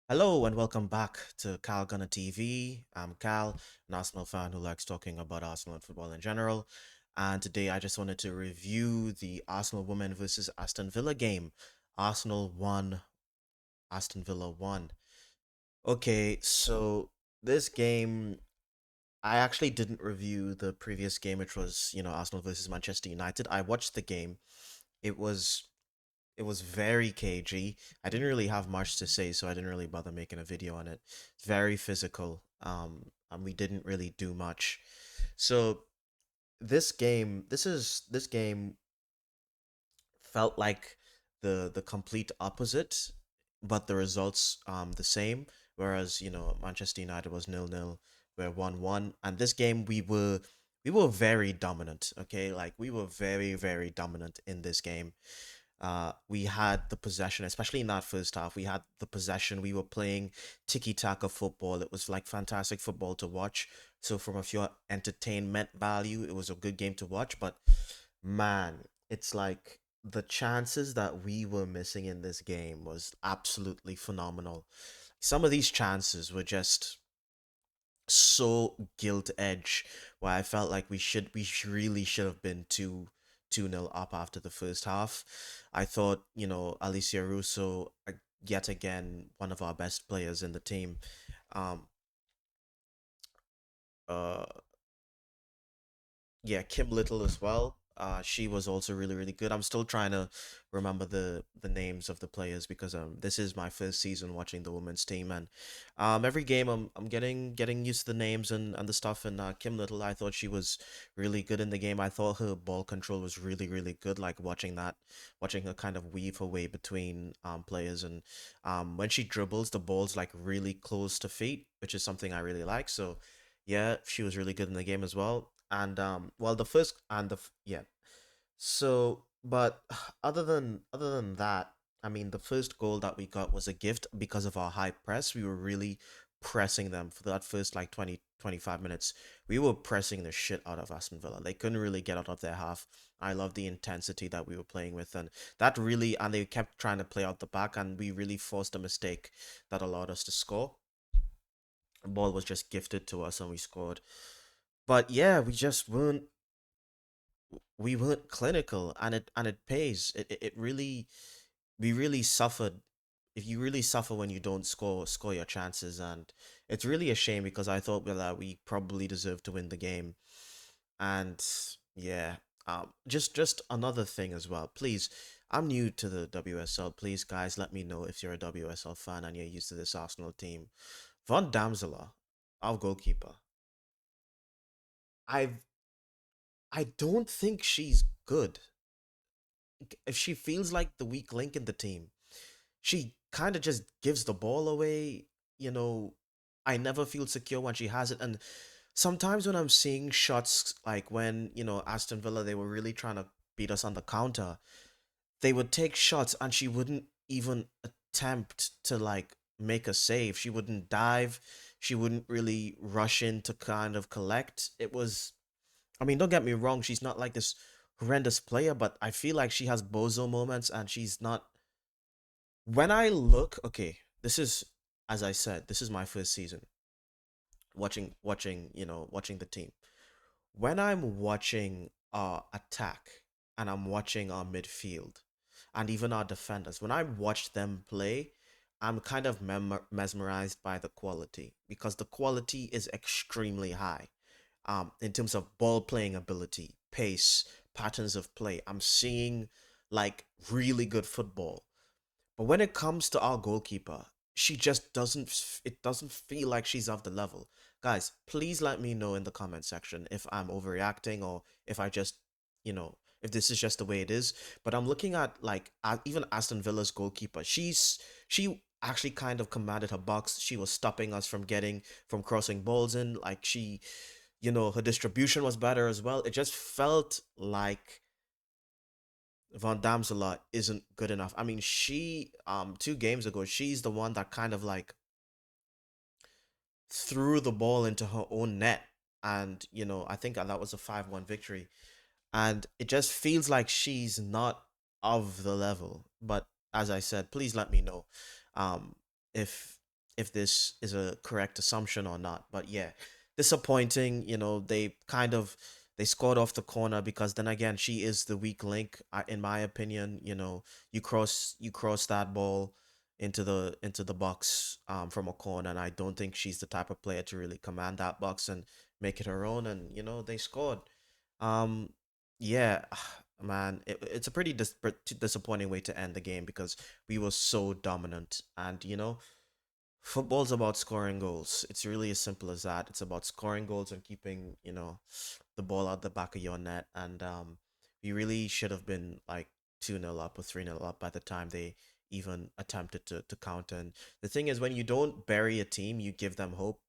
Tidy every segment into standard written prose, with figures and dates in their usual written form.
Hello and welcome back to Calgunner TV. I'm Cal, an Arsenal fan who likes talking about Arsenal and football in general. And today I just wanted to review the Arsenal women versus Aston Villa game. Arsenal won, Aston Villa won. Okay, so this game, I actually didn't review the previous game, which was, Arsenal versus Manchester United. I watched the game. It was it was very cagey. I didn't really have much to say, so I didn't really bother making a video on it. It's very physical. And we didn't really do much. So this game felt like the complete opposite, but the results the same. Whereas Manchester United was 0-0, we're 1-1, and this game we were very dominant. Okay, like we were very dominant in this game. We had the possession, especially in that first half. We had the possession. We were playing tiki taka football. It was like fantastic football to watch. So, from a pure entertainment value, it was a good game to watch. But man, it's like the chances that we were missing in this game was absolutely phenomenal. Some of these chances were just so guilt edge where I felt like really should have been 2-0 up after the first half. I thought, Alicia Russo, yet again, one of our best players in the team. Um uh yeah, Kim Little as well. She was also really good. I'm still trying to remember the names of the players because this is my first season watching the women's team, and every game I'm getting used to the names and the stuff. And Kim Little, I thought she was really good in the game. I thought her ball control was really good. Like watching her kind of weave her way between players, and when she dribbles, the ball's like really close to feet, which is something I really like. So yeah, she was really good in the game as well. And well, the first and yeah. So, but other than that, I mean, the first goal that we got was a gift because of our high press. We were really pressing them for that first like 20 to 25 minutes. We were pressing the shit out of Aston Villa. They couldn't really get out of their half. I love the intensity that we were playing with, and and they kept trying to play out the back, and we really forced a mistake that allowed us to score. The ball was just gifted to us and we scored. But yeah, we weren't clinical, and it pays. It really we really suffered. If you really suffer when you don't score your chances, and it's really a shame because I thought that we probably deserved to win the game. And yeah, just another thing as well. Please, I'm new to the WSL. Please, guys, let me know if you're a WSL fan and you're used to this Arsenal team. Von Damsela, our goalkeeper. I've I don't think she's good. If she feels like the weak link in the team, she kind of just gives the ball away. You know, I never feel secure when she has it. And sometimes when I'm seeing shots, like when, Aston Villa, they were really trying to beat us on the counter, they would take shots and she wouldn't even attempt to like make a save. She wouldn't dive. She wouldn't really rush in to kind of collect. I mean, don't get me wrong, she's not like this horrendous player, but I feel like she has bozo moments and she's not. When I look, okay, this is, as I said, this is my first season watching the team. When I'm watching our attack and I'm watching our midfield and even our defenders, when I watch them play, I'm kind of mesmerized by the quality because the quality is extremely high in terms of ball playing ability, pace, patterns of play. I'm seeing like really good football. But when it comes to our goalkeeper, she just it doesn't feel like she's of the level. Guys, please let me know in the comment section if I'm overreacting or if I just, if this is just the way it is. But I'm looking at like even Aston Villa's goalkeeper. She actually kind of commanded her box. She was stopping us from crossing balls in. Like her distribution was better as well. It just felt like Van Damsela isn't good enough. I mean, she 2 games ago, she's the one that kind of like threw the ball into her own net, and I think that was a 5-1 victory. And it just feels like she's not of the level. But as I said, please let me know, um, if if this is a correct assumption or not. But yeah, disappointing. They scored off the corner because then again, she is the weak link, in my opinion. You cross that ball into the box from a corner, and I don't think she's the type of player to really command that box and make it her own. And they scored. Um, yeah, man, it's a pretty disappointing way to end the game because we were so dominant, and football's about scoring goals. It's really as simple as that. It's about scoring goals and keeping, the ball out the back of your net. And we really should have been like 2-0 up or 3-0 up by the time they even attempted to counter. And the thing is, when you don't bury a team, you give them hope.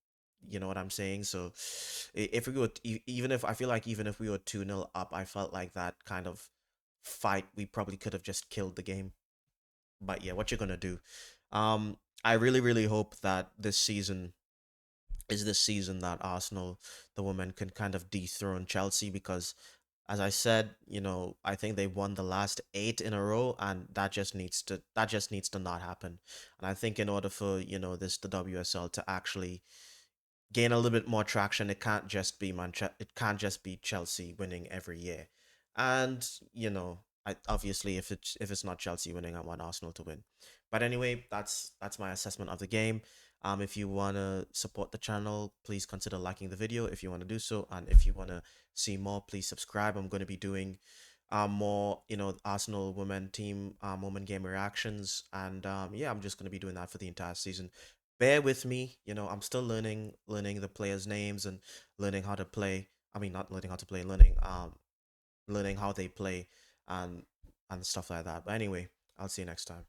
You know what I'm saying? So if we were, even if I feel like even if we were 2-0 up, I felt like that kind of fight, we probably could have just killed the game. But yeah, what you're gonna do? I really, really hope that this season is the season that Arsenal, the women, can kind of dethrone Chelsea because, as I said, I think they won the last 8 in a row, and that just needs to not happen. And I think in order for the WSL to actually gain a little bit more traction. It can't just be Chelsea winning every year. And obviously, if it's not Chelsea winning, I want Arsenal to win. But anyway, that's my assessment of the game. If you wanna support the channel, please consider liking the video if you want to do so, and if you wanna see more, please subscribe. I'm gonna be doing more Arsenal women team women game reactions, and yeah, I'm just gonna be doing that for the entire season. Bear with me. I'm still learning the players' names and learning how to play. I mean, not learning how to play, learning how they play and stuff like that. But anyway, I'll see you next time.